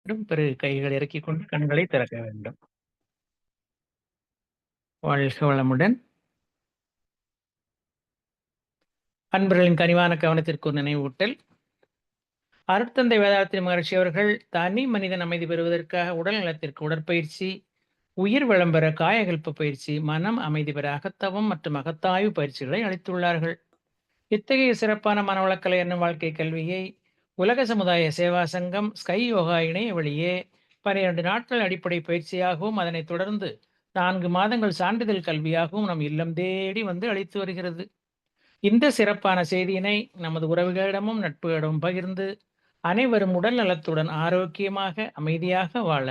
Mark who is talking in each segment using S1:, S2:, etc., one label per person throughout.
S1: பிறகு கைகளை இறக்கிக் கொண்டு கண்களை திறக்க வேண்டும். வாழ்க வளமுடன். அன்பர்களின் கனிவான கவனத்திற்கு ஒரு நினைவூட்டல். அருட்தந்தை வேதாத்திரி மகரிஷி அவர்கள் தனி மனிதன் அமைதி பெறுவதற்காக உடல் நலத்திற்கு உடற்பயிற்சி, உயிர் வளம் பெற காயகல்ப பயிற்சி, மனம் அமைதி பெற அகத்தவம் மற்றும் அகத்தாய்வு பயிற்சிகளை அளித்துள்ளார்கள். இத்தகைய சிறப்பான மனவளக்கலை என்னும் வாழ்க்கை கல்வியை உலக சமுதாய சேவா சங்கம் ஸ்கை யோகா இணைய வழியே 12 நாட்கள் அடிப்படை பயிற்சியாகவும் அதனைத் தொடர்ந்து 4 மாதங்கள் சான்றிதழ் கல்வியாகவும் நம் இல்லம் தேடி வந்து அளித்து வருகிறது. இந்த சிறப்பான செய்தியினை நமது உறவுகளிடமும் நட்புகளிடமும் பகிர்ந்து அனைவரும் உடல் நலத்துடன் ஆரோக்கியமாக அமைதியாக வாழ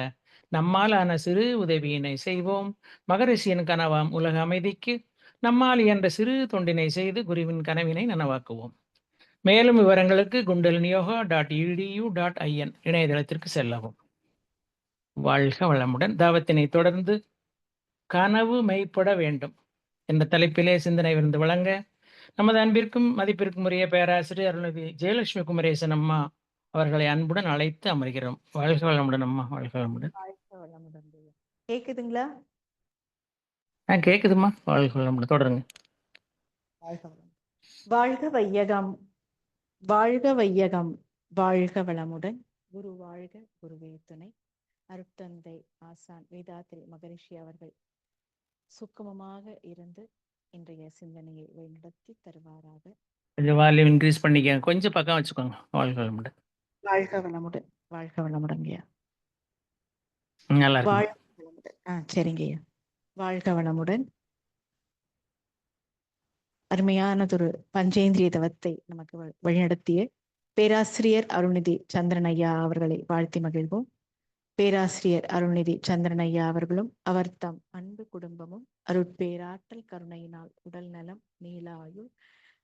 S1: நம்மாலான சிறு உதவியினை செய்வோம். மகரிஷியின் கனவாம் உலக அமைதிக்கு நம்மால் என்ற சிறு தொண்டினை செய்து குருவின் கனவினை நனவாக்குவோம். மேலும் விவரங்களுக்கு kundaliniyoga.edu.in இணையதளத்திற்கு செல்லவும். வாழ்க வளமுடன். தாவத்தினை தொடர்ந்து கனவு மெய்ப்பட வேண்டும் என்ற தலைப்பிலே சிந்தனை விருந்து வழங்க நமது அன்பிற்கும் மதிப்பிற்கும் உரிய பேராசிரியர் அருள்நிதி ஜெயலட்சுமி குமரேசன் அம்மா அவர்களை அன்புடன் அழைத்து அமர்கிறோம். வாழ்க வளமுடன் அம்மா. வாழ்க வளமுடன்.
S2: கேக்குதுங்களா?
S1: கேக்குதுமா. வாழ்க வளமுடன். தொடருங்க.
S2: வாழ்க வையகம், வாழ்க வையகம், வாழ்க வளமுடன். குரு வாழ்க, குருவே துணை. அருட்தந்தை ஆசான் வேதாத்திரி மகரிஷி அவர்கள் சுக்கமமாக இருந்து இன்றைய சிந்தனையை வழிநடத்தி தருவாராக.
S1: கொஞ்சம் வால்யூம் இன்க்ரீஸ் பண்ணிக்க, கொஞ்சம் பக்கம் வச்சுக்கோங்க. வாழ்க வளமுடன்.
S2: வாழ்க வளமுடன். வாழ்க வளமுடங்கய்யா.
S1: நல்லா இருக்கு.
S2: வாழ்க வளமுடன். சரிங்கய்யா. வாழ்க வளமுடன். அருமையானதொரு பஞ்சேந்திரிய தவத்தை நமக்கு வழிநடத்திய பேராசிரியர் அருள்நிதி சந்திரன் ஐயா அவர்களை வாழ்த்தி மகிழ்வோம். பேராசிரியர் அருள்நிதி சந்திரன் ஐயா அவர்களும் அவர் தம் அன்பு குடும்பமும் அருட்பேராற்றல் கருணையினால் உடல் நலம், நீலாயுள்,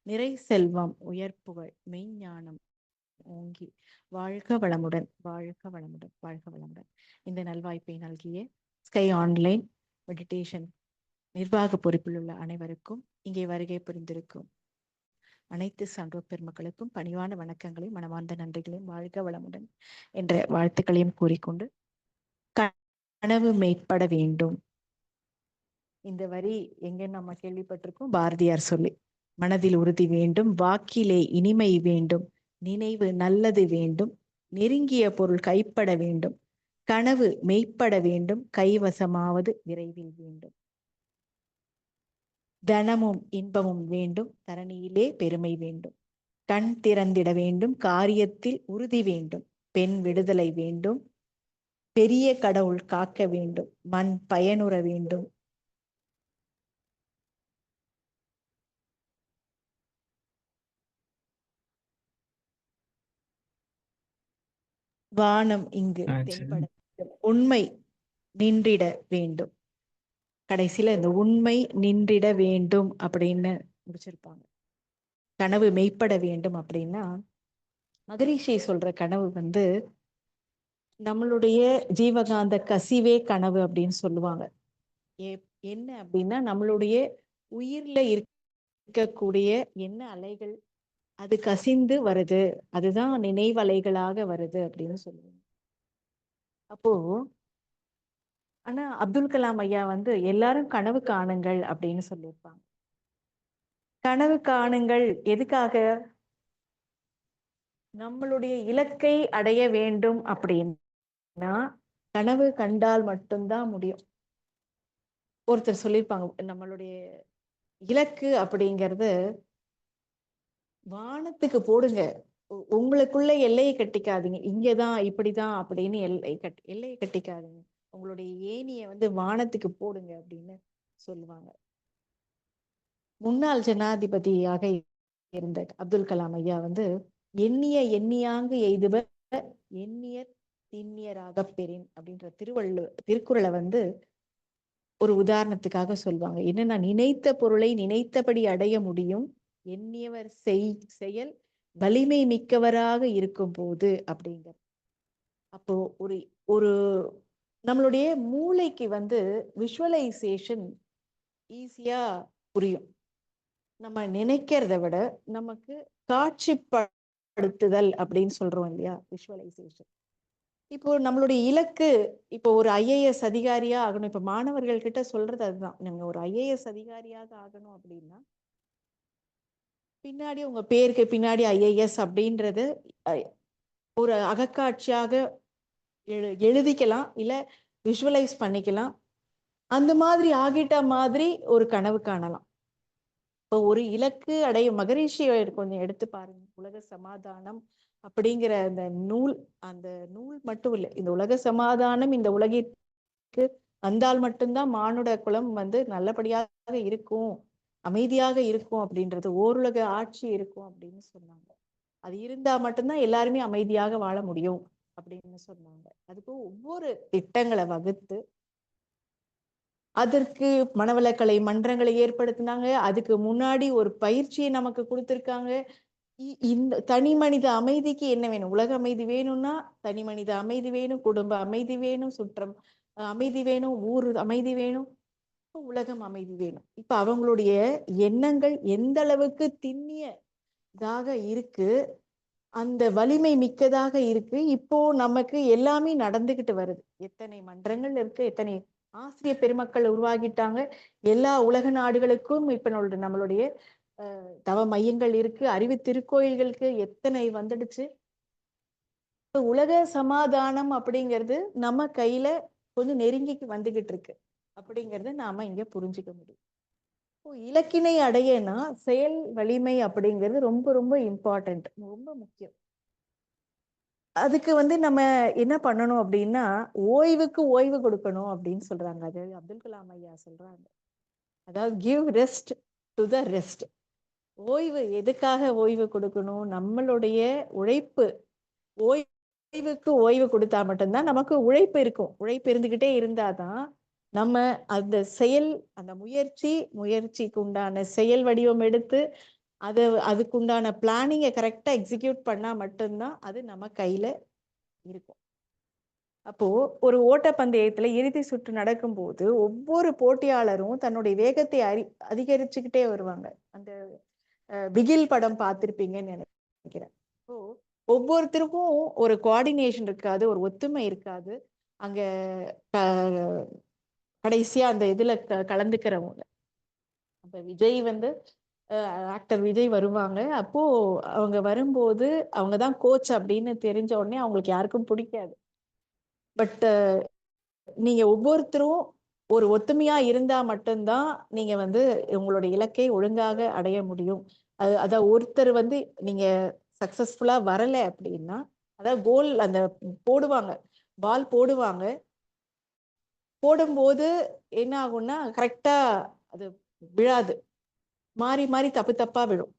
S2: நிறை செல்வம், உயர்ப்புகள், மெய்ஞானம் ஓங்கி வாழ்க வளமுடன், வாழ்க வளமுடன், வாழ்க வளமுடன். இந்த நல்வாய்ப்பை நல்கிய ஸ்கை ஆன்லைன் மெடிடேஷன் நிர்வாக பொறுப்பில் உள்ள அனைவருக்கும், இங்கே வருகை புரிந்திருக்கும் அனைத்து சான்றோர் பெருமக்களுக்கும் பணிவான வணக்கங்களையும் மனமார்ந்த நன்றிகளையும் வாழ்க வளமுடன் என்ற வாழ்த்துக்களையும் கூறிக்கொண்டு, கனவு மெய்ப்பட வேண்டும். இந்த வரி எங்க நம்ம கேள்விப்பட்டிருக்கோம்? பாரதியார் சொல்லி, மனதில் உறுதி வேண்டும், வாக்கிலே இனிமை வேண்டும், நினைவு நல்லது வேண்டும், நெருங்கிய பொருள் கைப்பட வேண்டும், கனவு மெய்ப்பட வேண்டும், கைவசமாவது விரைவில் வேண்டும், தனமும் இன்பமும் வேண்டும், தரணியிலே பெருமை வேண்டும், கண் திறந்திட வேண்டும், காரியத்தில் உறுதி வேண்டும், பெண் விடுதலை வேண்டும், பெரிய கடவுள் காக்க வேண்டும், மண் பயனுற வேண்டும், வானம் இங்கு தென்பட வேண்டும், உண்மை நின்றிட வேண்டும். கடைசியில இந்த உண்மை நின்றிட வேண்டும் அப்படின்னு முடிச்சிருப்பாங்க. கனவு மெய்ப்பட வேண்டும் அப்படின்னா, மகரிஷி சொல்ற கனவு நம்மளுடைய ஜீவகாந்த கசிவே கனவு அப்படின்னு சொல்லுவாங்க. என்ன அப்படின்னா, நம்மளுடைய உயிர்ல இருக்கக்கூடிய என்ன அலைகள் அது கசிந்து வருது, அதுதான் நினைவலைகளாக வருது அப்படின்னு சொல்லுவாங்க. அப்போ ஆனா அப்துல் கலாம் ஐயா எல்லாரும் கனவு காணுங்கள் அப்படின்னு சொல்லியிருப்பாங்க. கனவு காணுங்கள் எதுக்காக? நம்மளுடைய இலக்கை அடைய வேண்டும் அப்படின்னா கனவு கண்டால் மட்டும்தான் முடியும். ஒருத்தர் சொல்லியிருப்பாங்க, நம்மளுடைய இலக்கு அப்படிங்கிறது வானத்துக்கு போடுங்க, உங்களுக்குள்ள எல்லையை கட்டிக்காதீங்க, இங்கதான் இப்படிதான் அப்படின்னு எல்லையை கட்டிக்காதீங்க, உங்களுடைய ஏணிய வானத்துக்கு போடுங்க அப்படின்னு சொல்லுவாங்க. முன்னாள் ஜனாதிபதியாக இருந்த அப்துல் கலாம் ஐயா எண்ணிய எண்ணியாங்கு எய்துப எண்ணியர் திண்ணியராக பெறின் அப்படின்ற திருக்குறளை ஒரு உதாரணத்துக்காக சொல்லுவாங்க. என்னன்னா, நினைத்த பொருளை நினைத்தபடி அடைய முடியும், எண்ணியவர் செயல் வலிமை மிக்கவராக இருக்கும் போது அப்படிங்க. அப்போ ஒரு நம்மளுடைய மூளைக்கு விஷுவலைசேஷன் ஈஸியா புரியும். நம்ம நினைக்கிறத விட நமக்கு காட்சிப்படுத்துதல் அப்படின்னு சொல்றோம் இல்லையா, விஷுவலைசேஷன். இப்போ நம்மளுடைய இலக்கு, இப்போ ஒரு ஐஏஎஸ் அதிகாரியா ஆகணும். இப்ப மாணவர்கள் கிட்ட சொல்றது அதுதான். நீங்க ஒரு ஐஏஎஸ் அதிகாரியாக ஆகணும் அப்படின்னா, பின்னாடி உங்க பேருக்கு பின்னாடி ஐஏஎஸ் அப்படின்றது அ ஒரு அகக்காட்சியாக எழுதிக்கலாம். இல்ல விஷுவலைஸ் பண்ணிக்கலாம். அந்த மாதிரி ஆகிட்ட மாதிரி ஒரு கனவு காணலாம். இப்போ ஒரு இலக்கு அடைய மகரிஷிய கொஞ்சம் எடுத்து பாருங்க. உலக சமாதானம் அப்படிங்கிற அந்த நூல் மட்டும் இல்ல. இந்த உலக சமாதானம் இந்த உலகிற்கு வந்தால் மட்டும்தான் மானுட குலம் வந்து நல்லபடியாக இருக்கும், அமைதியாக இருக்கும் அப்படின்றது, ஓருலக ஆட்சி இருக்கும் அப்படின்னு சொன்னாங்க. அது இருந்தா மட்டும்தான் எல்லாருமே அமைதியாக வாழ முடியும் அப்படின்னு சொன்னாங்க. அதுக்கு ஒவ்வொரு திட்டங்களை வகுத்து அதற்கு மனவளக்கலை மன்றங்களை ஏற்படுத்தினாங்க. அதுக்கு முன்னாடி ஒரு பயிற்சியை நமக்கு கொடுத்திருக்காங்க. இந்த தனி மனித அமைதிக்கு என்ன வேணும்? உலக அமைதி வேணும்னா தனி மனித அமைதி வேணும், குடும்ப அமைதி வேணும், சுற்றம் அமைதி வேணும், ஊர் அமைதி வேணும், உலகம் அமைதி வேணும். இப்ப அவங்களுடைய எண்ணங்கள் எந்த அளவுக்கு திண்ணியதாக இருக்கு, அந்த வலிமை மிக்கதாக இருக்கு. இப்போ நமக்கு எல்லாமே நடந்துகிட்டு வருது. எத்தனை மன்றங்கள் இருக்கு, எத்தனை ஆசிரியர் பெருமக்கள் உருவாகிட்டாங்க. எல்லா உலக நாடுகளுக்கும் இப்ப நம்மளுடைய தவ மையங்கள் இருக்கு. அறிவு திருக்கோயில்களுக்கு எத்தனை வந்துடுச்சு. உலக சமாதானம் அப்படிங்கிறது நம்ம கையில கொஞ்சம் நெருங்கி வந்துகிட்டு இருக்கு அப்படிங்கறத நாம இங்க புரிஞ்சுக்க முடியும். இலக்கினை அடையனா செயல் வலிமை அப்படிங்கிறது ரொம்ப ரொம்ப இம்பார்ட்டன்ட், ரொம்ப முக்கியம். அதுக்கு வந்து நம்ம என்ன பண்ணணும் அப்படின்னா, ஓய்வுக்கு ஓய்வு கொடுக்கணும் அப்படின்னு சொல்றாங்க. அது அப்துல் கலாம் ஐயா சொல்றாங்க. அதாவது give rest to the rest. ஓய்வு எதுக்காக ஓய்வு கொடுக்கணும்? நம்மளுடைய உழைப்பு, ஓய்வுக்கு ஓய்வு கொடுத்தா மட்டும்தான் நமக்கு உழைப்பு இருக்கும். உழைப்பு இருந்துகிட்டே இருந்தாதான் நம்ம அந்த அந்த முயற்சிக்கு உண்டான செயல் வடிவம் எடுத்து அதுக்குண்டான பிளானிங்கை கரெக்டா எக்ஸிக்யூட் பண்ணா மட்டும்தான் அது நம்ம கையில இருக்கும். அப்போ ஒரு ஓட்டப்பந்தயத்துல இறுதி சுற்று நடக்கும்போது ஒவ்வொரு போட்டியாளரும் தன்னுடைய வேகத்தை அதிகரிச்சுக்கிட்டே வருவாங்க. அந்த பிகில் படம் பார்த்திருப்பீங்கன்னு நினைக்கிறேன். இப்போ ஒவ்வொருத்தருக்கும் ஒரு கோஆர்டினேஷன் இருக்காது, ஒரு ஒத்துமை இருக்காது. அங்க கடைசியா அந்த இதுல கலந்துக்கிறவங்க. அப்ப விஜய் வந்து ஆக்டர் விஜய் வருவாங்க. அப்போ அவங்க வரும்போது அவங்கதான் கோச் அப்படின்னு தெரிஞ்ச உடனே அவங்களுக்கு யாருக்கும் பிடிக்காது. பட் நீங்க ஒவ்வொருத்தரும் ஒரு ஒத்துமையா இருந்தா மட்டும்தான் நீங்க வந்து உங்களுடைய இலக்கை ஒழுங்காக அடைய முடியும். அத ஒருத்தர் வந்து நீங்க சக்சஸ்ஃபுல்லா வரல அப்படின்னா, அதாவது கோல் அந்த போடுவாங்க, பால் போடுவாங்க. போடும்போது என்ன ஆகும்னா கரெக்டா அது விழாது, மாறி மாறி தப்பு தப்பா விழும்.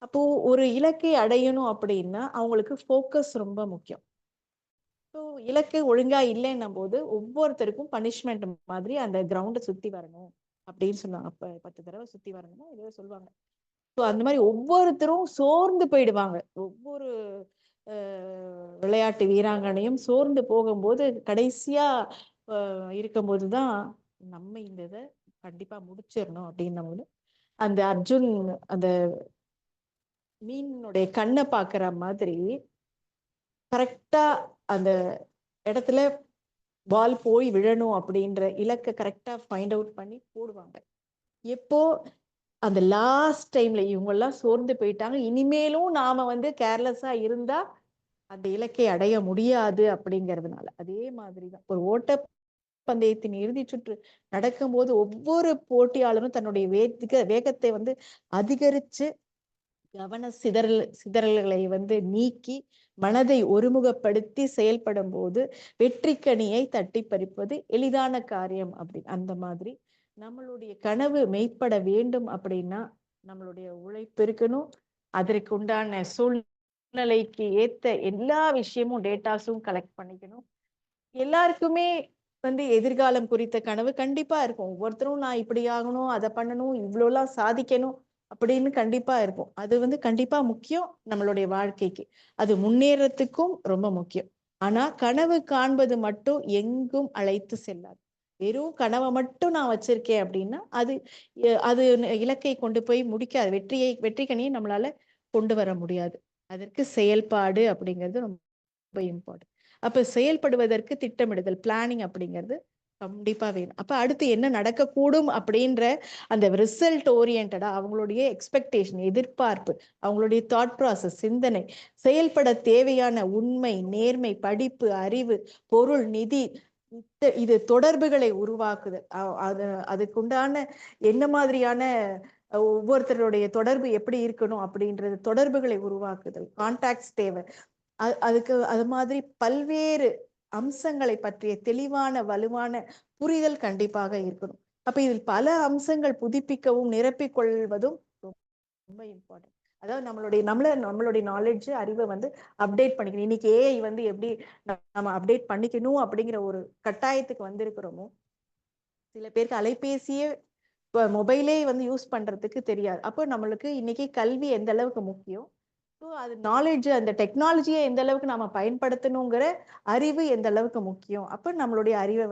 S2: அப்போ ஒரு இலக்கை அடையணும் அப்படின்னா அவங்களுக்கு ஃபோக்கஸ் ரொம்ப முக்கியம். ஸோ இலக்கு ஒழுங்கா இல்லைன்னும் போது ஒவ்வொருத்தருக்கும் பனிஷ்மெண்ட் மாதிரி அந்த கிரவுண்டை சுத்தி வரணும் அப்படின்னு சொன்னாங்க. அப்ப 10 தடவை சுத்தி வரணும்னா ஏதோ சொல்லுவாங்க. ஸோ அந்த மாதிரி ஒவ்வொருத்தரும் சோர்ந்து போயிடுவாங்க. ஒவ்வொரு விளையாட்டு வீராங்கனையும் சோர்ந்து போகும்போது கடைசியா இருக்கும்போதுதான் நம்ம இந்த இதை கண்டிப்பா முடிச்சிடணும் அப்படின்னும் அந்த அர்ஜுன் அந்த மீனுடைய கண்ணை பாக்குற மாதிரி கரெக்டா அந்த இடத்துல பால் போய் விழணும் அப்படின்ற இலக்கை கரெக்டா ஃபைண்ட் அவுட் பண்ணி போடுவாங்க. எப்போ அந்த லாஸ்ட் டைம்ல இவங்க எல்லாம் சோர்ந்து போயிட்டாங்க, இனிமேலும் நாம வந்து கேர்லெஸ்ஸா இருந்தா அந்த இலக்கை அடைய முடியாது அப்படிங்கிறதுனால. அதே மாதிரிதான் ஒரு ஓட்ட பந்தயத்தின் இறுதி சுற்று நடக்கும்போது ஒவ்வொரு போட்டியாளரும் தன்னுடைய வேகத்தை வந்து அதிகரிச்சு கவன சிதறல்களை வந்து நீக்கி மனதை ஒருமுகப்படுத்தி செயல்படும் போது வெற்றிக்கனியை தட்டி பறிப்பது எளிதான காரியம். அப்படி அந்த மாதிரி நம்மளுடைய கனவு மெய்ப்பட வேண்டும் அப்படின்னா நம்மளுடைய உழைப்பு இருக்கணும். அதற்கு உண்டான சூழ்நிலைக்கு ஏத்த எல்லா விஷயமும் டேட்டாஸும் கலெக்ட் பண்ணிக்கணும். எல்லாருக்குமே வந்து எதிர்காலம் குறித்த கனவு கண்டிப்பா இருக்கும். ஒவ்வொருத்தரும் நான் இப்படி ஆகணும், அதை பண்ணணும், இவ்வளோலாம் சாதிக்கணும் அப்படின்னு கண்டிப்பா இருக்கும். அது வந்து கண்டிப்பா முக்கியம் நம்மளுடைய வாழ்க்கைக்கு. அது முன்னேறத்துக்கும் ரொம்ப முக்கியம். ஆனா கனவு காண்பது மட்டும் எங்கும் அழைத்து செல்லாது. வெறும் கனவை மட்டும் நான் வச்சிருக்கேன் அப்படின்னா அது அது இலக்கை கொண்டு போய் முடிக்காது. வெற்றிக்கனியை நம்மளால கொண்டு வர முடியாது. அதற்கு செயல்பாடு அப்படிங்கிறது ரொம்ப இம்பார்ட்டன்ட். அப்ப செயல்படுவதற்கு திட்டமிடுதல், பிளானிங் அப்படிங்கிறது கண்டிப்பா வேணும். அப்ப அடுத்து என்ன நடக்கக்கூடும் அப்படின்ற அந்த ரிசல்ட் ஓரியன்டா அவங்களுடைய எக்ஸ்பெக்டேஷன், எதிர்பார்ப்பு, அவங்களுடைய தாட் ப்ராசஸ், சிந்தனை, செயல்பட தேவையான உண்மை, நேர்மை, படிப்பு, அறிவு, பொருள், நிதி, இது தொடர்புகளை உருவாக்குதல். அதுக்குண்டான என்ன மாதிரியான ஒவ்வொருத்தருடைய தொடர்பு எப்படி இருக்கணும் அப்படின்றது, தொடர்புகளை உருவாக்குதல், கான்டாக்ட்ஸ் தேவை. அதுக்கு அது மாதிரி பல்வேறு அம்சங்களை பற்றிய தெளிவான வலுவான புரிதல் கண்டிப்பாக இருக்கணும். அப்ப இதில் பல அம்சங்கள் புதுப்பிக்கவும் நிரப்பிக் கொள்வதும் ரொம்ப இம்பார்ட்டன்ட். அதாவது நம்மளுடைய நாலேஜ், அறிவை வந்து அப்டேட் பண்ணிக்கணும். இன்னைக்கு ஏஐ வந்து எப்படி நம்ம அப்டேட் பண்ணிக்கணும் அப்படிங்கிற ஒரு கட்டாயத்துக்கு வந்திருக்கிறோமோ, சில பேருக்கு அலைபேசியே மொபைலே வந்து யூஸ் பண்றதுக்கு தெரியாது. அப்போ நம்மளுக்கு இன்னைக்கு கல்வி எந்த அளவுக்கு முக்கியம், ஸோ அது நாலேஜ், அந்த டெக்னாலஜியை எந்த அளவுக்கு நாம பயன்படுத்தணுங்கிற அறிவு எந்த அளவுக்கு முக்கியம். அப்போ நம்மளுடைய அறிவை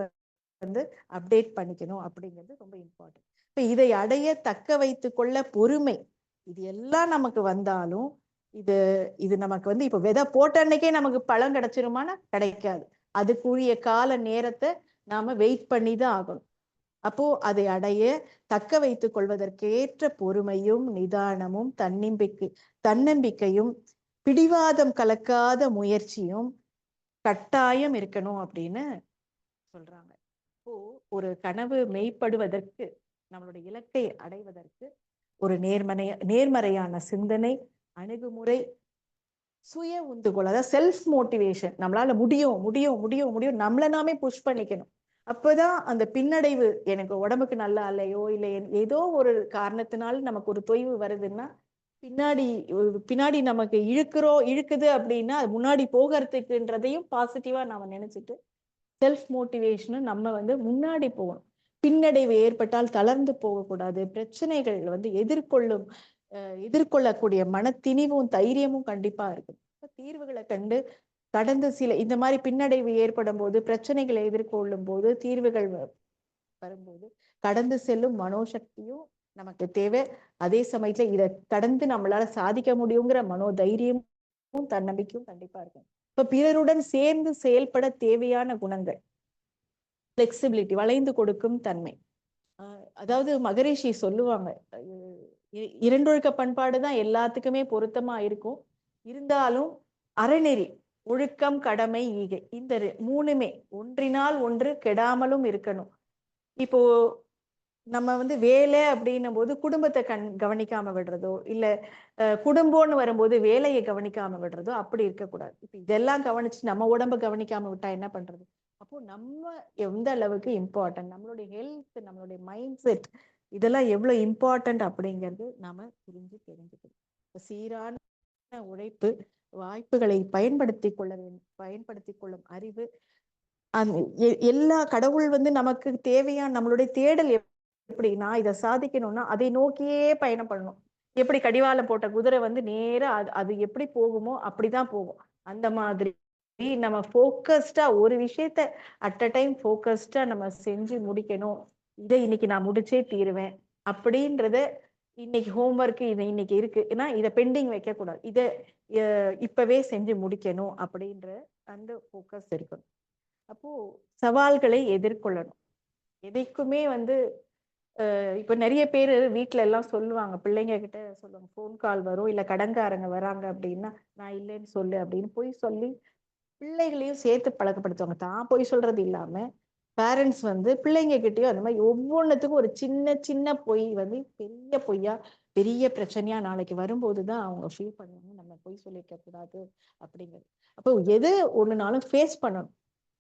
S2: வந்து அப்டேட் பண்ணிக்கணும் அப்படிங்கிறது ரொம்ப இம்பார்ட்டன்ட். இப்ப இதை அடைய தக்க வைத்துக் கொள்ள பொறுமை, இது எல்லாம் நமக்கு வந்தாலும் இது இது நமக்கு வந்து இப்ப விதை போட்ட அன்னைக்கே நமக்கு பழம் கிடைச்சிருமானா கிடைக்காது. அதுக்குரிய கால நேரத்தை நாம வெயிட் பண்ணி தான் ஆகணும். அப்போ அதை அடைய தக்க வைத்துக் கொள்வதற்கேற்ற பொறுமையும் நிதானமும் தன்னம்பிக்கையும் பிடிவாதம் கலக்காத முயற்சியும் கட்டாயம் இருக்கணும் அப்படின்னு சொல்றாங்க. இப்போ ஒரு கனவு மெய்ப்படுவதற்கு, நம்மளுடைய இலக்கை அடைவதற்கு ஒரு நேர்மறையான சிந்தனை, அணுகுமுறை, சுய உந்துகோல், அதாவது செல்ஃப் மோட்டிவேஷன், நம்மளால முடியும் முடியும் முடியும் முடியும் நம்மள நாமே புஷ் பண்ணிக்கணும். அப்பதான் அந்த பின்னடைவு, எனக்கு உடம்புக்கு நல்லா இல்லையோ இல்லை ஏதோ ஒரு காரணத்தினால நமக்கு ஒரு தொய்வு வருதுன்னா பின்னாடி நமக்கு இழுக்குது அப்படின்னா அது முன்னாடி போகிறதுக்குன்றதையும் பாசிட்டிவா நாம நினைச்சிட்டு செல்ஃப் மோட்டிவேஷன் நம்ம வந்து முன்னாடி போகணும். பின்னடைவு ஏற்பட்டால் தளர்ந்து போகக்கூடாது. பிரச்சனைகள் வந்து எதிர்கொள்ளக்கூடிய மனத்திணிவும் தைரியமும் கண்டிப்பா இருக்கு. தீர்வுகளை கடந்து இந்த மாதிரி பின்னடைவு ஏற்படும் போது, பிரச்சனைகளை எதிர்கொள்ளும் போது, தீர்வுகள் வரும்போது கடந்து செல்லும் மனோசக்தியும் நமக்கு தேவை. அதே சமயத்துல இதை கடந்து நம்மளால சாதிக்க முடியுங்கிற மனோதைரியமும் தன்னம்பிக்கையும் கண்டிப்பா இருக்கும். இப்ப பிறருடன் சேர்ந்து செயல்பட தேவையான குணங்கள், பிளெக்சிபிலிட்டி, வளைந்து கொடுக்கும் தன்மை. அதாவது மகரிஷி சொல்லுவாங்க, இரண்டொழுக்க பண்பாடு தான் எல்லாத்துக்குமே பொருத்தமா இருக்கும். இருந்தாலும் அறநெறி, ஒழுக்கம், கடமை, ஈகை, இந்த மூணுமே ஒன்றினால் ஒன்று கெடாமலும் இருக்கணும். இப்போ நம்ம வந்து வேலை அப்படின்னும் போது குடும்பத்தை கவனிக்காம விடுறதோ, இல்ல குடும்பம்னு வரும்போது வேலையை கவனிக்காம விடுறதோ அப்படி இருக்கக்கூடாது. இப்ப இதெல்லாம் கவனிச்சு நம்ம உடம்ப கவனிக்காம விட்டா என்ன பண்றது? அப்போ நம்ம எந்த அளவுக்கு இம்பார்ட்டன்ட், நம்மளுடைய ஹெல்த், நம்மளுடைய மைண்ட் செட், இதெல்லாம் எவ்வளவு இம்பார்ட்டன்ட் அப்படிங்கிறது நாம தெரிஞ்சுக்கணும். சீரான உழைப்பு, வாய்ப்புகளை பயன்படுத்திக் கொள்ளும் அறிவு, எல்லா கடவுள் வந்து நமக்கு தேவையான நம்மளுடைய தேடல் எப்படி, நான் இதை சாதிக்கணும்னா அதை நோக்கியே பயணம் பண்ணணும். எப்படி கடிவாளம் போட்ட குதிரை வந்து நேரா அது எப்படி போகுமோ அப்படிதான் போகும். அந்த மாதிரி நம்ம போக்கஸ்டா ஒரு விஷயத்த அட் அ டைம் போக்கஸ்டா நம்ம செஞ்சு முடிக்கணும். இதை இன்னைக்கு நான் முடிச்சே தீருவேன் அப்படின்றத, இன்னைக்கு ஹோம்ஒர்க் இது இன்னைக்கு இருக்குன்னா இதை பெண்டிங் வைக்க கூடாது, இதை இப்பவே செஞ்சு முடிக்கணும் அப்படின்ற அந்த போக்கஸ் இருக்கணும். அப்போ சவால்களை எதிர்கொள்ளணும். எதைக்குமே வந்து இப்ப நிறைய பேர் வீட்டுல எல்லாம் சொல்லுவாங்க, பிள்ளைங்க கிட்ட சொல்லுவாங்க, போன் கால் வரும் இல்ல கடன்காரங்க வராங்க அப்படின்னா நான் இல்லைன்னு சொல்லு அப்படின்னு போய் சொல்லி பிள்ளைகளையும் சேர்த்து பழக்கப்படுத்துவாங்க. தான் போய் சொல்றது இல்லாம பேரண்ட்ஸ் வந்து பிள்ளைங்க கிட்டயும் அந்த மாதிரி ஒவ்வொன்றுத்துக்கும் ஒரு சின்ன சின்ன பொய் வந்து பெரிய பொய்யா, பெரிய பிரச்சனையா நாளைக்கு வரும்போதுதான் அவங்க ஃபீல் பண்ணுவாங்க, நம்ம பொய் சொல்லிக்க கூடாது அப்படிங்கிறது. அப்போ எது ஒண்ணுனாலும் ஃபேஸ் பண்ணணும்.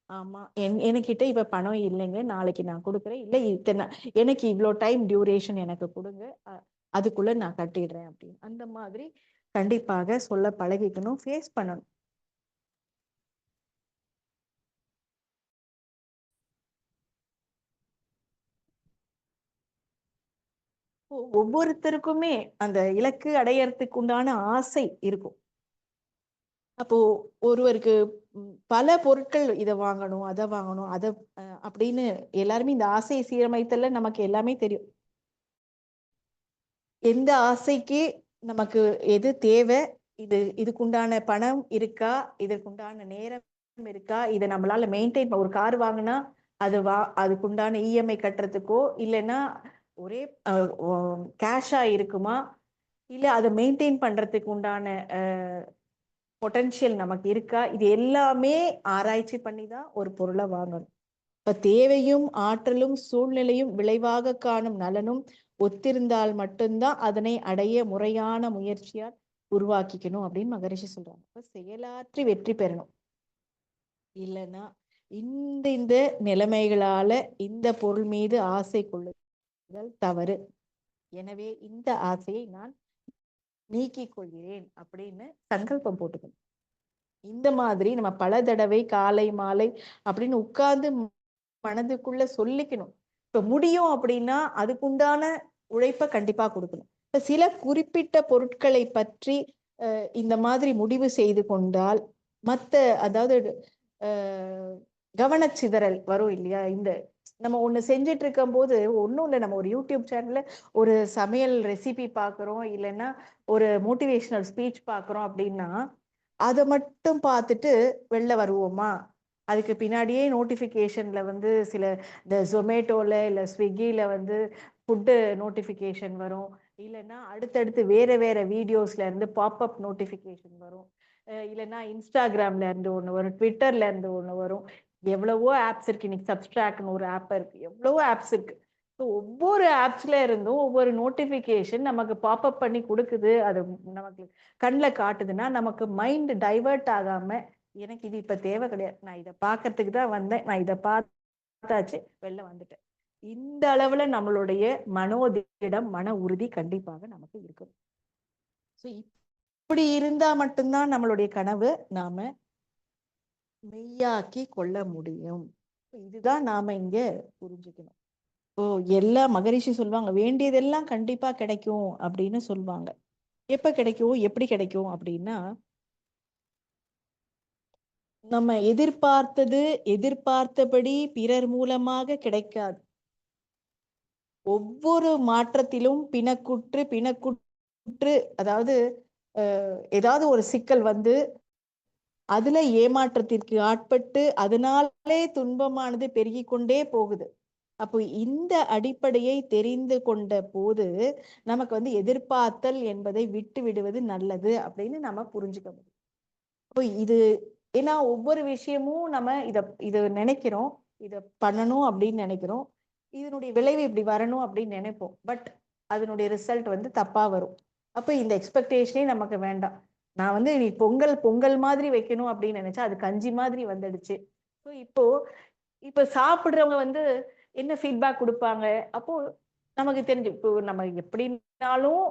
S2: ஆமா, என்கிட்ட இப்ப பணம் இல்லைங்க, நாளைக்கு நான் கொடுக்குறேன், இல்ல இத்தனை எனக்கு இவ்வளோ டைம் டியூரேஷன் எனக்கு கொடுங்க, அதுக்குள்ள நான் கட்டிடுறேன் அப்படின்னு அந்த மாதிரி கண்டிப்பாக சொல்ல பழகிக்கணும், ஃபேஸ் பண்ணணும். ஒவ்வொருத்தருக்குமே அந்த இலக்கு அடையறதுக்கு உண்டான ஆசை இருக்கும். அப்போ ஒருவருக்கு பல பொருட்கள், இதை வாங்கணும் அதை வாங்கணும் அதை அப்படின்னு எல்லாருமே இந்த ஆசையை சீரமைத்தல நமக்கு எல்லாமே தெரியும். எந்த ஆசைக்கு நமக்கு எது தேவை, இதுக்குண்டான பணம் இருக்கா, இதற்குண்டான நேரம் இருக்கா, இதை நம்மளால மெயின்டைன் ஒரு கார் வாங்கினா அதுக்குண்டான இஎம்ஐ கட்டுறதுக்கோ இல்லைன்னா ஒரே கேஷா இருக்குமா, இல்ல அதை மெயின்டைன் பண்றதுக்கு உண்டான பொட்டன்ஷியல் நமக்கு இருக்கா, இது எல்லாமே ஆராய்ச்சி பண்ணி தான் ஒரு பொருளை வாங்கணும். இப்ப தேவையும் ஆற்றலும் சூழ்நிலையும் விளைவாக காணும் நலனும் ஒத்திருந்தால் மட்டும்தான் அதனை அடைய முறையான முயற்சியால் உருவாக்கிக்கணும் அப்படின்னு மகரிஷி சொல்றாங்க. இப்ப செயலாற்றி வெற்றி பெறணும். இல்லைன்னா இந்த இந்த நிலைமைகளால இந்த பொருள் மீது ஆசை கொள்ளுதல் தவறு. எனவே இந்த ஆசையை நான் நீக்கிக் கொள்கிறேன் அப்படின்னு சங்கல்பம் போட்டுக்கணும். இந்த மாதிரி நம்ம பல தடவை காலை மாலை அப்படின்னு உட்கார்ந்து மனதுக்குள்ள சொல்லிக்கணும். இப்ப முடியும் அப்படின்னா அதுக்குண்டான உழைப்பை கண்டிப்பா கொடுக்கணும். இப்ப சில குறிப்பிட்ட பொருட்களை பற்றி இந்த மாதிரி முடிவு செய்து கொண்டால் அதாவது கவனச்சிதறல் வரும் இல்லையா. இந்த நம்ம ஒண்ணு செஞ்சுட்டு இருக்கும் போது ஒன்றும் இல்லை, நம்ம ஒரு யூடியூப் சேனல்ல ஒரு சமையல் ரெசிபி பார்க்குறோம், இல்லைன்னா ஒரு மோட்டிவேஷனல் ஸ்பீச் பார்க்குறோம் அப்படின்னா அதை மட்டும் பார்த்துட்டு வெளில வருவோமா? அதுக்கு பின்னாடியே நோட்டிஃபிகேஷன்ல சில இந்த ஜொமேட்டோல இல்லை ஸ்விக்கியில ஃபுட்டு நோட்டிஃபிகேஷன் வரும், இல்லைன்னா அடுத்தடுத்து வேற வேற வீடியோஸ்ல இருந்து பாப்அப் நோட்டிஃபிகேஷன் வரும், இல்லைன்னா இன்ஸ்டாகிராம்ல இருந்து ஒன்று வரும், ட்விட்டர்ல இருந்து ஒன்று வரும். எவ்வளவோ ஆப்ஸ் இருக்கு. இன்னைக்கு சப்ஸ்ட்ராக்ட்னு ஒரு ஆப் இருக்கு, எவ்வளவோ ஆப்ஸ் இருக்கு. ஒவ்வொரு ஆப்ஸ்ல இருந்தும் ஒவ்வொரு நோட்டிபிகேஷன் நமக்கு பாப்அப் பண்ணி கொடுக்குது. அது நமக்கு கண்ணில் காட்டுதுன்னா நமக்கு மைண்ட் டைவர்ட் ஆகாம எனக்கு இது இப்ப தேவை கிடையாது, நான் இதை பார்க்கறதுக்கு தான் வந்தேன், நான் இதை பார்த்தாச்சு வெளில வந்துட்டேன். இந்த அளவுல நம்மளுடைய மனோதிடம் மன உறுதி கண்டிப்பாக நமக்கு இருக்கும். இப்படி இருந்தா மட்டும்தான் நம்மளுடைய கனவு நாம மெய்யாக்கி கொள்ள முடியும். இதுதான் நாம இங்க புரிஞ்சுக்கணும். எல்லா மகரிஷி சொல்லுவாங்க வேண்டியதெல்லாம் கண்டிப்பா கிடைக்கும் அப்படின்னு சொல்லுவாங்க. எப்ப கிடைக்கும், எப்படி கிடைக்கும் அப்படின்னா, நம்ம எதிர்பார்த்தபடி பிறர் மூலமாக கிடைக்காது. ஒவ்வொரு மாற்றத்திலும் பிணக்குற்று அதாவது ஏதாவது ஒரு சிக்கல் அதுல ஏமாற்றத்திற்கு ஆட்பட்டு அதனாலே துன்பமானது பெருகி கொண்டே போகுது. அப்போ இந்த அடிப்படையை தெரிந்து கொண்ட போது நமக்கு எதிர்பார்த்தல் என்பதை விட்டு விடுவது நல்லது அப்படின்னு நம்ம புரிஞ்சுக்க முடியும். அப்போ இது ஏன்னா ஒவ்வொரு விஷயமும் நம்ம இத நினைக்கிறோம், இத பண்ணணும் அப்படின்னு நினைக்கிறோம், இதனுடைய விளைவு இப்படி வரணும் அப்படின்னு நினைப்போம். பட் அதனுடைய ரிசல்ட் தப்பா வரும். அப்ப இந்த எக்ஸ்பெக்டேஷனே நமக்கு வேண்டாம். நான் நீ பொங்கல் மாதிரி வைக்கணும் அப்படின்னு நினைச்சா அது கஞ்சி மாதிரி வந்துடுச்சு. ஸோ இப்போ சாப்பிடுறவங்க என்ன ஃபீட்பேக் கொடுப்பாங்க, அப்போ நமக்கு தெரிஞ்சு இப்போ நம்ம எப்படினாலும்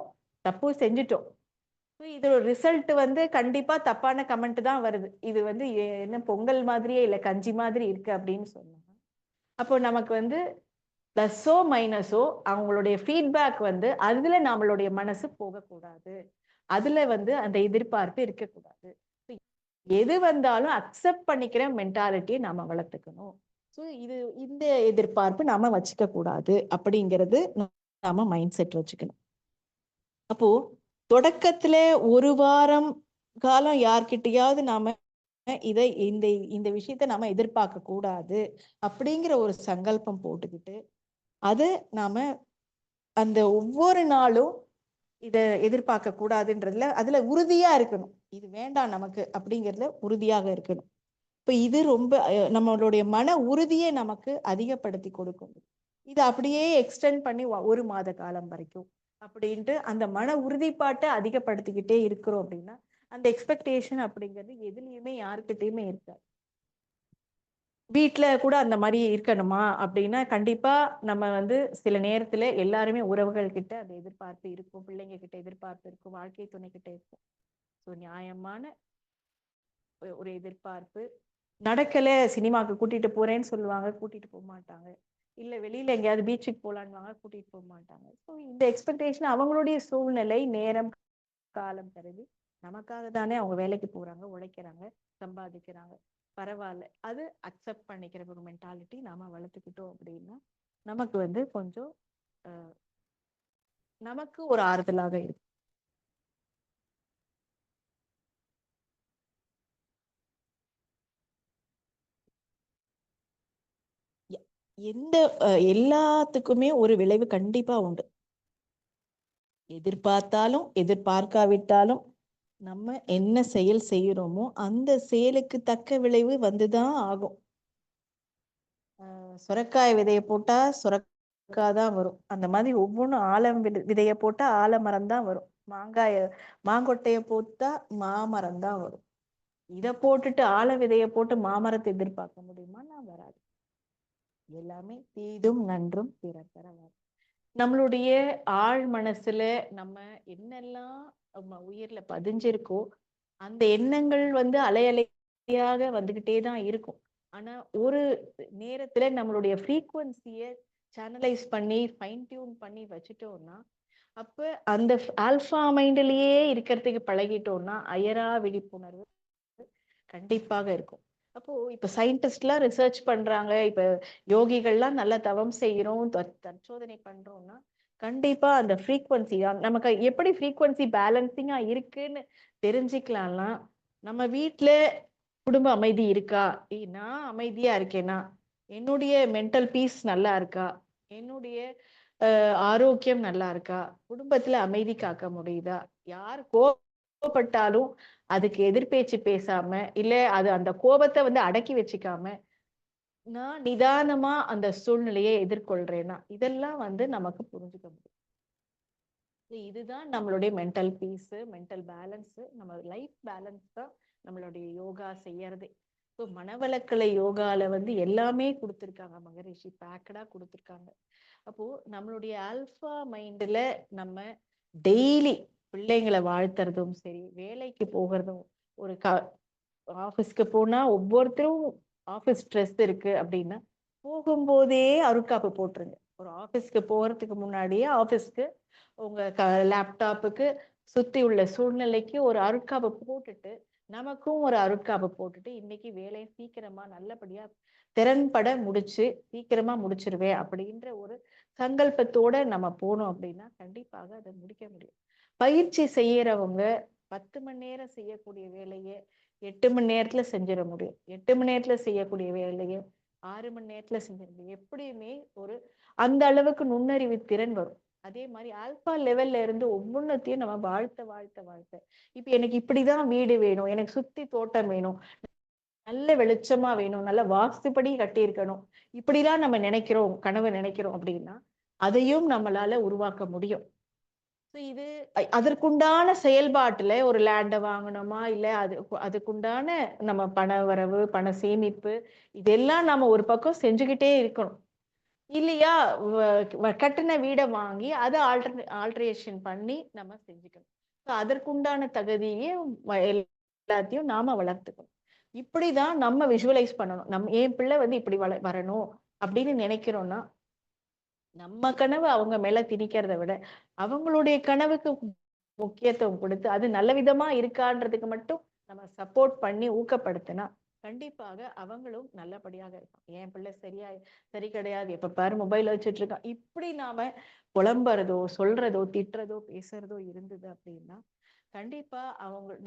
S2: தப்பு செஞ்சுட்டோம். இதோட ரிசல்ட் கண்டிப்பா தப்பான கமெண்ட் தான் வருது. இது என்ன பொங்கல் மாதிரியே இல்லை கஞ்சி மாதிரி இருக்கு அப்படின்னு சொன்னாங்க. அப்போ நமக்கு பிளஸோ மைனஸோ அவங்களுடைய ஃபீட்பேக் அதுல நம்மளுடைய மனசு போகக்கூடாது, அதுல அந்த எதிர்பார்ப்பு இருக்கக்கூடாது. எது வந்தாலும் அக்செப்ட் பண்ணிக்கிற மென்டாலிட்டியை நாம வளர்த்துக்கணும். ஸோ இந்த எதிர்பார்ப்பு நாம வச்சுக்க கூடாது அப்படிங்கிறது நாம மைண்ட் செட் வச்சுக்கணும். அப்போ தொடக்கத்துல ஒரு வாரம் காலம் யார்கிட்டயாவது நாம இந்த விஷயத்த நாம எதிர்பார்க்க கூடாது அப்படிங்கிற ஒரு சங்கல்பம் போட்டுக்கிட்டு அது நாம அந்த ஒவ்வொரு நாளும் இத எதிர்பார்க்க கூடாதுன்றதுல அதுல உறுதியா இருக்கணும். இது வேண்டாம் நமக்கு அப்படிங்கிறதுல உறுதியாக இருக்கணும். இப்ப இது ரொம்ப நம்மளுடைய மன உறுதியை நமக்கு அதிகப்படுத்தி கொடுக்கும். இது அப்படியே எக்ஸ்டெண்ட் பண்ணி 1 மாத காலம் வரைக்கும் அப்படின்ட்டு அந்த மன உறுதிப்பாட்டை அதிகப்படுத்திக்கிட்டே இருக்கிறோம் அப்படின்னா அந்த எக்ஸ்பெக்டேஷன் அப்படிங்கிறது எதுலையுமே யாருக்கிட்டையுமே இருக்காது. வீட்டுல கூட அந்த மாதிரி இருக்கணுமா அப்படின்னா கண்டிப்பா நம்ம சில நேரத்துல எல்லாருமே உறவுகள் கிட்ட அந்த எதிர்பார்ப்பு இருக்கும், பிள்ளைங்க கிட்ட எதிர்பார்ப்பு இருக்கும், வாழ்க்கை துணை கிட்ட இருக்கும். ஸோ நியாயமான ஒரு எதிர்பார்ப்பு. நடக்கல, சினிமாவுக்கு கூட்டிட்டு போறேன்னு சொல்லுவாங்க, கூட்டிட்டு போக மாட்டாங்க. இல்ல வெளியில எங்கேயாவது பீச்சுக்கு போலான்னுவாங்க, கூட்டிட்டு போக மாட்டாங்க. ஸோ இந்த எக்ஸ்பெக்டேஷன் அவங்களுடைய சூழ்நிலை நேரம் காலம் கருதி நமக்காக தானே அவங்க வேலைக்கு போறாங்க, உழைக்கிறாங்க, சம்பாதிக்கிறாங்க, பரவாயில்ல, அது அக்செப்ட் பண்ணிக்கிற ஒரு மென்டாலிட்டி நாம வளர்த்துக்கிட்டோம் அப்படின்னா நமக்கு கொஞ்சம் நமக்கு ஒரு ஆறுதலாக இருக்கும். எந்த எல்லாத்துக்குமே ஒரு விளைவு கண்டிப்பா உண்டு. எதிர்பார்த்தாலும் எதிர்பார்க்காவிட்டாலும் நம்ம என்ன செயல் செய்யறோமோ அந்த செயலுக்கு தக்க விளைவு வந்துதான் ஆகும். சுரைக்காய் விதைய போட்டா சுரக்காய் தான் வரும். அந்த மாதிரி ஒவ்வொன்றும் விதைய போட்டா ஆலமரம் தான் வரும். மாங்கொட்டைய போட்டா மாமரம் தான் வரும். இதை போட்டுட்டு விதைய போட்டு மாமரத்தை எதிர்பார்க்க முடியுமா? நான் வராது. எல்லாமே தீதும் நன்றும் பிறர் தர வரும். நம்மளுடைய ஆழ் மனசுல நம்ம என்னெல்லாம் உயிர்ல பதிஞ்சிருக்கோ அந்த எண்ணங்கள் அலை அலையாக வந்துகிட்டே தான் இருக்கும். ஆனா ஒரு நேரத்துல நம்மளுடைய ஃப்ரீக்குவன்சிய சேனலைஸ் பண்ணி ஃபைன் டியூன் பண்ணி வச்சுட்டோம்னா அப்ப அந்த ஆல்பா மைண்ட்லயே இருக்கிறதுக்கு பழகிட்டோம்னா அயரா விழிப்புணர்வு கண்டிப்பாக இருக்கும். அப்போ இப்ப சயின்டிஸ்ட்லாம் ரிசர்ச் பண்றாங்க, இப்ப யோகிகள்லாம் நல்ல தவம் செய்யறோம், தற்சோதனை பண்றோம்னா கண்டிப்பா அந்த ஃப்ரீக்வன்சி நமக்கு எப்படி ஃப்ரீக்வன்சி பேலன்சிங்கா இருக்குன்னு தெரிஞ்சுக்கலாம்னா நம்ம வீட்டுல குடும்ப அமைதி இருக்கா, நான் அமைதியா இருக்கேனா, என்னுடைய மென்டல் பீஸ் நல்லா இருக்கா, என்னுடைய ஆரோக்கியம் நல்லா இருக்கா, குடும்பத்துல அமைதி காக்க முடியுதா, யார் கோபப்பட்டாலும் அதுக்கு எதிர்பேச்சு பேசாம இல்ல அது அந்த கோபத்தை அடக்கி வச்சுக்காம நான் நிதானமா அந்த சூழ்நிலையை எதிர்கொள்றேன்னா இதெல்லாம் நமக்கு புரிஞ்சுக்க முடியும். இதுதான் நம்மளுடைய மென்டல் பீஸ், மென்டல் பேலன்ஸ், நம்ம லைஃப் பேலன்ஸ் தான் நம்மளுடைய யோகா செய்யறதே. ஸோ மனவளக்கலை யோகால எல்லாமே கொடுத்துருக்காங்க, மகரிஷி பேக்கடா கொடுத்துருக்காங்க. அப்போ நம்மளுடைய ஆல்பா மைண்ட்ல நம்ம டெய்லி பிள்ளைங்களை வாழ்த்துறதும் சரி, வேலைக்கு போகிறதும், ஒரு ஆபீஸ்க்கு போனா ஒவ்வொருத்தரும் ஆபீஸ் ஸ்ட்ரெஸ் இருக்கு அப்படின்னா போகும்போதே அருட்காப்பு போட்டுருங்க. ஒரு ஆபீஸ்க்கு போறதுக்கு முன்னாடியே ஆபீஸ்க்கு உங்க லேப்டாப்புக்கு சுத்தி உள்ள சூழ்நிலைக்கு ஒரு அருட்காப்பு போட்டுட்டு நமக்கும் ஒரு அருட்காப்பு போட்டுட்டு இன்னைக்கு வேலையை சீக்கிரமா நல்லபடியா திறன்பட முடிச்சு சீக்கிரமா முடிச்சிருவேன் அப்படின்ற ஒரு சங்கல்பத்தோட நம்ம போனோம் அப்படின்னா கண்டிப்பாக அதை முடிக்க முடியும். பயிற்சி செய்யறவங்க 10 மணி நேரம் செய்யக்கூடிய வேலையை 8 மணி நேரத்துல செஞ்சிட முடியும். 8 மணி நேரத்துல செய்யக்கூடிய வேலையை 6 மணி நேரத்துல செஞ்சிட முடியும். எப்படியுமே ஒரு அந்த அளவுக்கு நுண்ணறிவு திறன் வரும். அதே மாதிரி ஆல்பா லெவல்ல இருந்து ஒவ்வொன்றத்தையும் நம்ம வாழ்த்த இப்ப எனக்கு இப்படிதான் வீடு வேணும், எனக்கு சுத்தி தோட்டம் வேணும், நல்ல வெளிச்சமா வேணும், நல்ல வாஸ்துப்படி கட்டியிருக்கணும், இப்படிலாம் நம்ம நினைக்கிறோம், கனவு நினைக்கிறோம் அப்படின்னா அதையும் நம்மளால உருவாக்க முடியும். இது அதற்குண்டான செயல்பாட்டுல ஒரு லேண்டை வாங்கணுமா இல்ல அதுக்குண்டான நம்ம பண வரவு, பண சேமிப்பு இதெல்லாம் நம்ம ஒரு பக்கம் செஞ்சுக்கிட்டே இருக்கணும். இல்லையா கட்டின வீடை வாங்கி அதை ஆல்ட்ரேஷன் பண்ணி நம்ம செஞ்சுக்கணும். அதற்குண்டான தகுதியே எல்லாத்தையும் நாம வளர்த்துக்கணும். இப்படிதான் நம்ம விஷுவலைஸ் பண்ணணும். என் பிள்ளை இப்படி வரணும் அப்படின்னு நினைக்கிறோம்னா நம்ம கனவு அவங்க மேல திணிக்கிறத விட அவங்களுடைய கனவுக்கு முக்கியத்துவம் கொடுத்து அது நல்ல விதமா இருக்கான்றதுக்கு மட்டும் நம்ம சப்போர்ட் பண்ணி ஊக்கப்படுத்தினா கண்டிப்பாக அவங்களும் நல்லபடியாக இருக்கும். என் பிள்ளை சரி கிடையாது, எப்ப பாரு மொபைல் வச்சுட்டு இருக்கான், இப்படி நாம புலம்புறதோ சொல்றதோ திட்டுறதோ பேசுறதோ இருந்தது அப்படின்னா கண்டிப்பா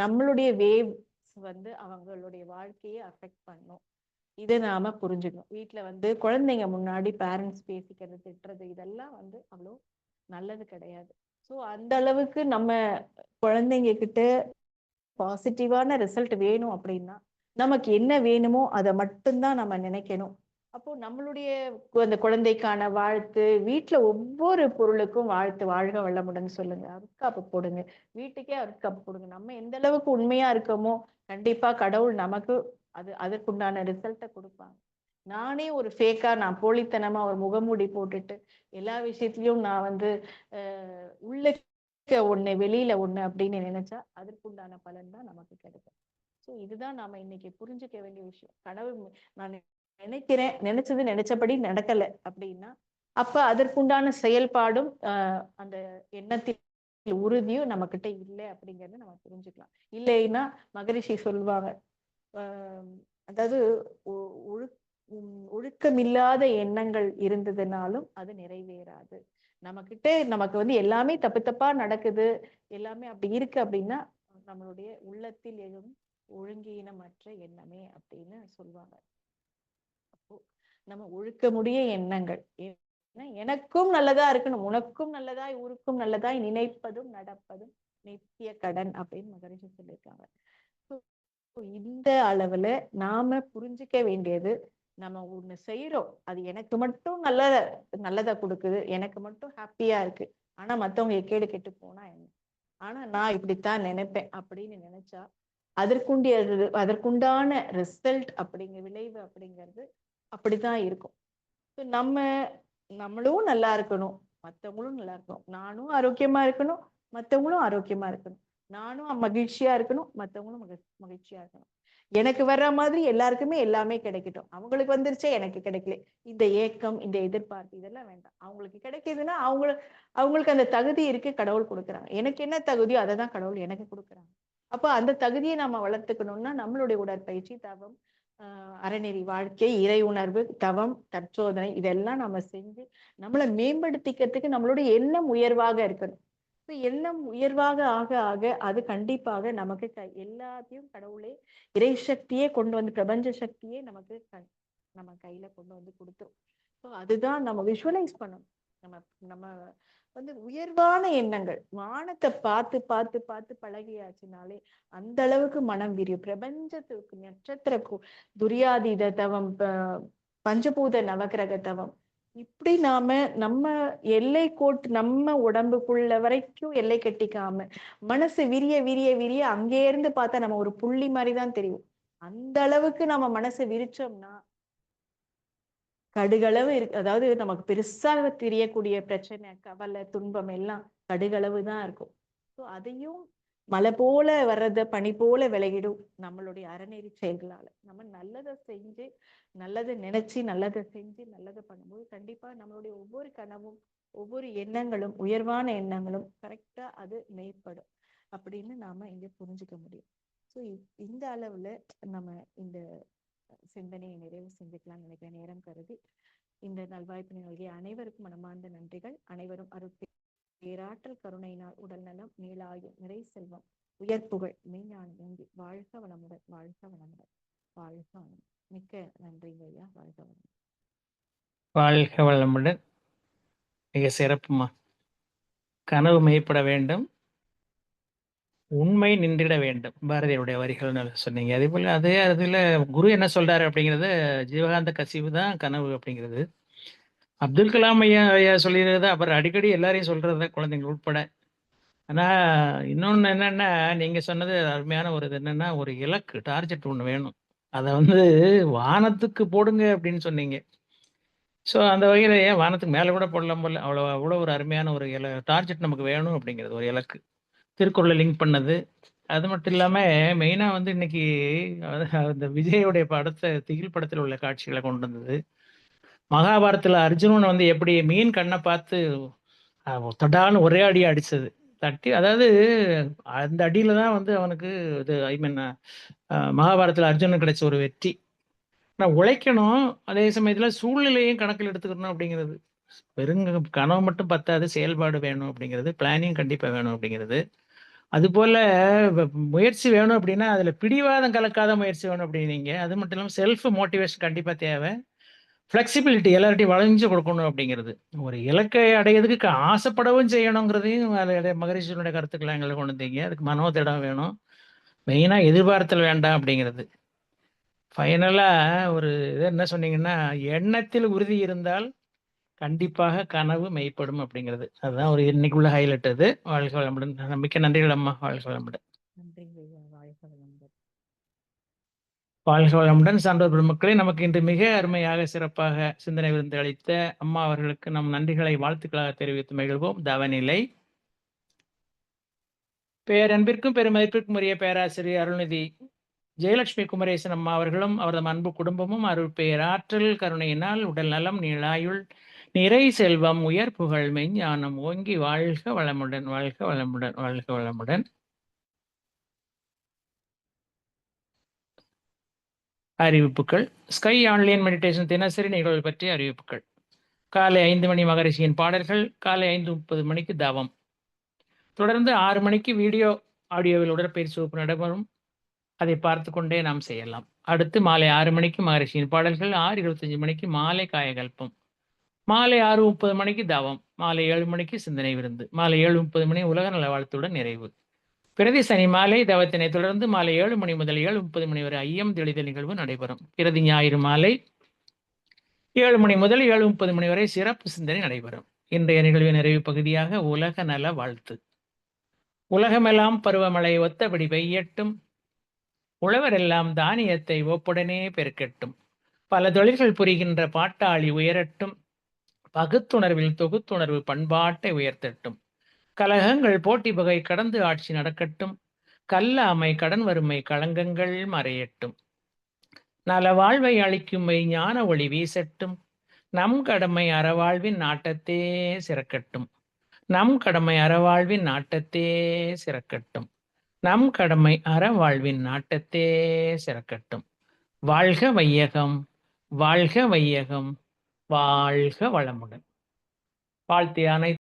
S2: நம்மளுடைய வேவ்ஸ் அவங்களுடைய வாழ்க்கையை அஃபெக்ட் பண்ணும். இதை நாம புரிஞ்சுக்கணும். வீட்டுல குழந்தைங்க முன்னாடி பேரண்ட்ஸ் பேசிக்கிறது, திட்டுறது இதெல்லாம் அவ்வளோ நல்லது கிடையாது. ஸோ அந்த அளவுக்கு நம்ம குழந்தைங்க கிட்ட பாசிட்டிவான ரிசல்ட் வேணும் அப்படின்னா நமக்கு என்ன வேணுமோ அதை மட்டும்தான் நம்ம நினைக்கணும். அப்போ நம்மளுடைய அந்த குழந்தைக்கான வாழ்த்து, வீட்டுல ஒவ்வொரு பொருளுக்கும் வாழ்த்து, வாழ்க வளமுடன் சொல்லுங்க, அருட்காப்பு போடுங்க, வீட்டுக்கே அருட்காப்பு போடுங்க. நம்ம எந்த அளவுக்கு உண்மையா இருக்கோமோ கண்டிப்பா கடவுள் நமக்கு அதற்குண்டான ரிசல்ட்டை கொடுப்பாங்க. நானே ஒரு ஃபேக்கா, நான் போலித்தனமா ஒரு முகமூடி போட்டுட்டு எல்லா விஷயத்திலயும் நான் உள்ள ஒண்ணு வெளியில ஒண்ணு அப்படின்னு நினைச்சா அதற்குண்டான பலன் தான் நமக்கு கிடைக்கும். ஸோ இதுதான் நாம இன்னைக்கு புரிஞ்சுக்க வேண்டிய விஷயம். கடவுள் நான் நினைச்சது நினைச்சபடி நடக்கல அப்படின்னா அப்ப அதற்குண்டான செயல்பாடும் அந்த எண்ணத்தில் உறுதியும் நம்ம கிட்ட இல்லை அப்படிங்கறத நம்ம புரிஞ்சுக்கலாம். இல்லைன்னா மகரிஷி சொல்லுவாங்க, அதாவது ஒழுக்கமில்லாத எண்ணங்கள் இருந்ததுனாலும் அது நிறைவேறாது. நமக்கு எல்லாமே தப்பு தப்பா நடக்குது, எல்லாமே அப்படி இருக்கு அப்படின்னா நம்மளுடைய உள்ளத்தில் எழும் ஒழுங்கீனமற்ற எண்ணமே அப்படின்னு சொல்லுவாங்க. அப்போ நம்ம ஒழுக்கமுடைய எண்ணங்கள். எனக்கும் நல்லதா இருக்கணும், உனக்கும் நல்லதாய், ஊருக்கும் நல்லதாய் நினைப்பதும் நடப்பதும் நித்திய கடன் அப்படின்னு மகரிஷி சொல்லியிருக்காங்க. இந்த அளவுல நாம புரிஞ்சுக்க வேண்டியது, நம்ம ஒண்ணு செய்யறோம், அது எனக்கு மட்டும் நல்லதை கொடுக்குது, எனக்கு மட்டும் ஹாப்பியா இருக்கு, ஆனா மத்தவங்க கேடு கெட்டு போனா என்ன, ஆனா நான் இப்படித்தான் நினைப்பேன் அப்படின்னு நினைச்சா அதற்குண்டான ரிசல்ட் அப்படிங்கிற விளைவு அப்படிங்கிறது அப்படித்தான் இருக்கும். நம்மளும் நல்லா இருக்கணும், மத்தவங்களும் நல்லா இருக்கணும், நானும் ஆரோக்கியமா இருக்கணும், மத்தவங்களும் ஆரோக்கியமா இருக்கணும், நானும் மகிழ்ச்சியா இருக்கணும், மத்தவங்களும் மகிழ்ச்சியா இருக்கணும். எனக்கு வர்ற மாதிரி எல்லாருக்குமே எல்லாமே கிடைக்கட்டும், அவங்களுக்கு வந்துருச்சே எனக்கு கிடைக்கல, இந்த ஏக்கம், இந்த எதிர்பார்ப்பு இதெல்லாம் வேண்டாம். அவங்களுக்கு கிடைக்குதுன்னா அவங்களுக்கு அந்த தகுதி இருக்கு, கடவுள் கொடுக்குறாங்க. எனக்கு என்ன தகுதியோ அதை தான் கடவுள் எனக்கு கொடுக்குறாங்க. அப்போ அந்த தகுதியை நம்ம வளர்த்துக்கணும்னா நம்மளுடைய உடற்பயிற்சி, தவம், அறநெறி வாழ்க்கை, இறை உணர்வு, தவம், தற்சோதனை இதெல்லாம் நம்ம செஞ்சு நம்மளை மேம்படுத்திக்கிறதுக்கு நம்மளுடைய எண்ணம் உயர்வாக இருக்கணும். எண்ணம் உயர்வாக ஆக ஆக அது கண்டிப்பாக நமக்கு எல்லாத்தையும் கடவுளே, இறை சக்தியே கொண்டு வந்து, பிரபஞ்ச சக்தியே நமக்கு நம்ம கையில கொண்டு வந்து கொடுத்துரும். ஸோ அதுதான் நம்ம விஷுவலைஸ் பண்ணணும். நம்ம நம்ம உயர்வான எண்ணங்கள், வானத்தை பார்த்து பார்த்து பார்த்து பழகியாச்சுனாலே அந்த அளவுக்கு மனம் விரியும். பிரபஞ்சத்துக்கு நட்சத்திர துரியாதீத தவம், பஞ்சபூத நவகிரக தவம், இப்படி நம்ம எல்லை கோட்டு நம்ம உடம்புக்குள்ள வரைக்கும் எல்லை கட்டிக்காம மனசு விரிய விரிய விரிய அங்கே இருந்து பார்த்தா நம்ம ஒரு புள்ளி மாதிரிதான் தெரியும். அந்த அளவுக்கு நம்ம மனசை விரிச்சோம்னா கடுகளவு இருக்கு. அதாவது நமக்கு பெருசாக தெரியக்கூடிய பிரச்சனை, கவலை, துன்பம் எல்லாம் கடுகளவு தான் இருக்கும். ஸோ அதையும் மலை போல வர்றத பனி போல விலகிடும் நம்மளுடைய அறநெறி செயல்களால. நம்ம நல்லதை செஞ்சு, நல்லதை நினைச்சு, நல்லதை செஞ்சு, நல்லதை பண்ணும்போது கண்டிப்பா நம்மளுடைய ஒவ்வொரு கனவும், ஒவ்வொரு எண்ணங்களும், உயர்வான எண்ணங்களும் கரெக்டா அது மேற்படும் அப்படின்னு நாம இங்க புரிஞ்சுக்க முடியும். ஸோ இந்த அளவுல நம்ம இந்த சிந்தனையை நிறைவு செஞ்சுக்கலாம் நினைக்கிறேன் நேரம் கருதி. இந்த நல்வாய்ப்பினை நல்கிய அனைவருக்கும் மனமார்ந்த நன்றிகள். அனைவரும் பேராற்றல் கருணையினால் உடல் நலம், நீளாயும், நிறை செல்வம், உயர் புகழ், மெய்ஞானம் ஓங்கி வாழ்க வளமுடன், வாழ்க வளமுடன், வாழ்க வளமுடன். மிக்க நன்றிங்க ஐயா. வாழ்க வளமுடன்.
S1: வாழ்க வளமுடன். மிக சிறப்புமா. கனவு மெய்ப்பட வேண்டும், உண்மை நின்றிட வேண்டும், பாரதியுடைய வரிகள் சொன்னீங்க. அதே போல அதுல குரு என்ன சொல்றாரு அப்படிங்கிறது, ஜீவகாந்த கசிவு தான் கனவு அப்படிங்கிறது. அப்துல் கலாம் ஐயா சொல்லிடுறது, அப்புறம் அடிக்கடி எல்லாரையும் சொல்றது, குழந்தைங்க உட்பட. ஆனா இன்னொன்னு என்னன்னா, நீங்க சொன்னது அருமையான ஒரு இது என்னன்னா, ஒரு இலக்கு, டார்கெட் ஒண்ணு வேணும். அதை வானத்துக்கு போடுங்க அப்படின்னு சொன்னீங்க. ஸோ அந்த வகையில ஏன் வானத்துக்கு மேலே கூட போடலாம் போல, அவ்வளோ ஒரு அருமையான ஒரு டார்கெட் நமக்கு வேணும் அப்படிங்கிறது ஒரு இலக்கு. திருக்குறளை லிங்க் பண்ணது. அது மட்டும் இல்லாமல் மெயினாக இன்னைக்கு அந்த விஜயோடைய படத்தை, திகில் படத்தில் உள்ள காட்சிகளை கொண்டு வந்தது. மகாபாரத்தில் அர்ஜுனன் எப்படி மீன் கண்ணை பார்த்து தடான்னு ஒரே அடி அடிச்சது, தட்டி, அதாவது அந்த அடியில தான் அவனுக்கு இது, ஐ மீன் மகாபாரத்தில் அர்ஜுனன் கிடைச்ச ஒரு வெற்றி. நான் உழைக்கணும், அதே சமயத்தில் சூழ்நிலையும் கணக்கில் எடுத்துக்கணும் அப்படிங்கிறது. கனவு மட்டும் பத்தாது, செயல்பாடு வேணும் அப்படிங்கிறது, பிளானிங் கண்டிப்பாக வேணும் அப்படிங்கிறது. அதுபோல் முயற்சி வேணும் அப்படின்னா அதில் பிடிவாதம் கலக்காத முயற்சி வேணும் அப்படின்னீங்க. அது மட்டும் இல்லாமல் செல்ஃப் மோட்டிவேஷன் கண்டிப்பாக தேவை. ஃப்ளெக்சிபிலிட்டி எல்லார்ட்டையும் வளைஞ்சு கொடுக்கணும் அப்படிங்கிறது. ஒரு இலக்கை அடையிறதுக்கு ஆசைப்படவும் செய்யணுங்கிறதையும் மகரிஷியனுடைய கருத்துக்களை எங்களை கொண்டு வந்தீங்க. அதுக்கு மனோதிடம் வேணும், மெயினாக எதிர்பார்த்தல் வேண்டாம் அப்படிங்கிறது. ஃபைனலாக ஒரு இது என்ன சொன்னீங்கன்னா, எண்ணத்தில் உறுதி இருந்தால் கண்டிப்பாக கனவு மெய்ப்படும் அப்படிங்கிறது. அதுதான் ஒரு இன்னைக்குள்ள ஹைலைட். அது வாழ்க வளமுடன். மிக்க நன்றிகள் அம்மா. வாழ்க வளமுடன். வாழ்க வளமுடன். சான்றோர் பெருமக்களே, நமக்கு இன்று மிக அருமையாக சிறப்பாக சிந்தனை விருந்து அளித்த அம்மா அவர்களுக்கு நம் நன்றிகளை வாழ்த்துக்களாக தெரிவித்து மகிழ்வோம். தவநிலை. பேரன்பிற்கும் பெருமதிப்பிற்கும் உரிய பேராசிரியர் அருள்நிதி ஜெயலட்சுமி குமரேசன் அம்மா அவர்களும் அவரது அன்பு குடும்பமும் அருள் பேராற்றல் கருணையினால் உடல் நலம், நீளாயுள், நிறை செல்வம், உயர் புகழ், மெய்ஞானம் ஓங்கி வாழ்க வளமுடன், வாழ்க வளமுடன், வாழ்க வளமுடன். அறிவிப்புகள். ஸ்கை ஆன்லைன் மெடிடேஷன் தினசரி நிகழ்வு பற்றிய அறிவிப்புகள். காலை 5 மணி மகரிஷியின் பாடல்கள், காலை 5:30 மணிக்கு தவம், தொடர்ந்து 6 மணிக்கு வீடியோ ஆடியோவில் உடற்பயிற்சி வகுப்பு நடைபெறும். அதை பார்த்து கொண்டே நாம் செய்யலாம். அடுத்து மாலை 6 மணிக்கு மகரிஷியின் பாடல்கள், 6:25 மணிக்கு மாலை காயகல்பம், மாலை 6:30 மணிக்கு தவம், மாலை 7 மணிக்கு சிந்தனை விருந்து, மாலை 7:30 மணி உலக நல வாழ்த்துடன் நிறைவு. பிரதி சனி மாலை தவத்தினை தொடர்ந்து மாலை 7 மணி முதல் 7:30 மணி வரை ஐயம் தெளிதல் நிகழ்வு நடைபெறும். பிரதி ஞாயிறு மாலை 7 மணி முதல் 7:30 மணி வரை சிறப்பு சிந்தனை நடைபெறும். இன்றைய நிகழ்வின் நிறைவு பகுதியாக உலக நல வாழ்த்து. உலகமெல்லாம் பருவமழை ஒத்தபடி பெய்யட்டும், உழவரெல்லாம் தானியத்தை ஒப்புடனே பெருக்கட்டும், பல தொழில்கள் புரிகின்ற பாட்டாளி உயரட்டும், பகுத்துணர்வில் தொகுத்துணர்வு பண்பாட்டை உயர்த்தட்டும், கலகங்கள் போட்டி பகை கடந்து ஆட்சி நடக்கட்டும், கல்லாமை கடன் வறுமை களங்கங்கள் மறையட்டும், நல வாழ்வை அளிக்கும் ஞான ஒளி வீசட்டும், நம் கடமை அறவாழ்வின் நாட்டத்தே சிறக்கட்டும், நம் கடமை அறவாழ்வின் நாட்டத்தே சிறக்கட்டும், நம் கடமை அறவாழ்வின் நாட்டத்தே சிறக்கட்டும். வாழ்க வையகம், வாழ்க வையகம், வாழ்க வளமுடன். வாழ்த்திய அனைத்து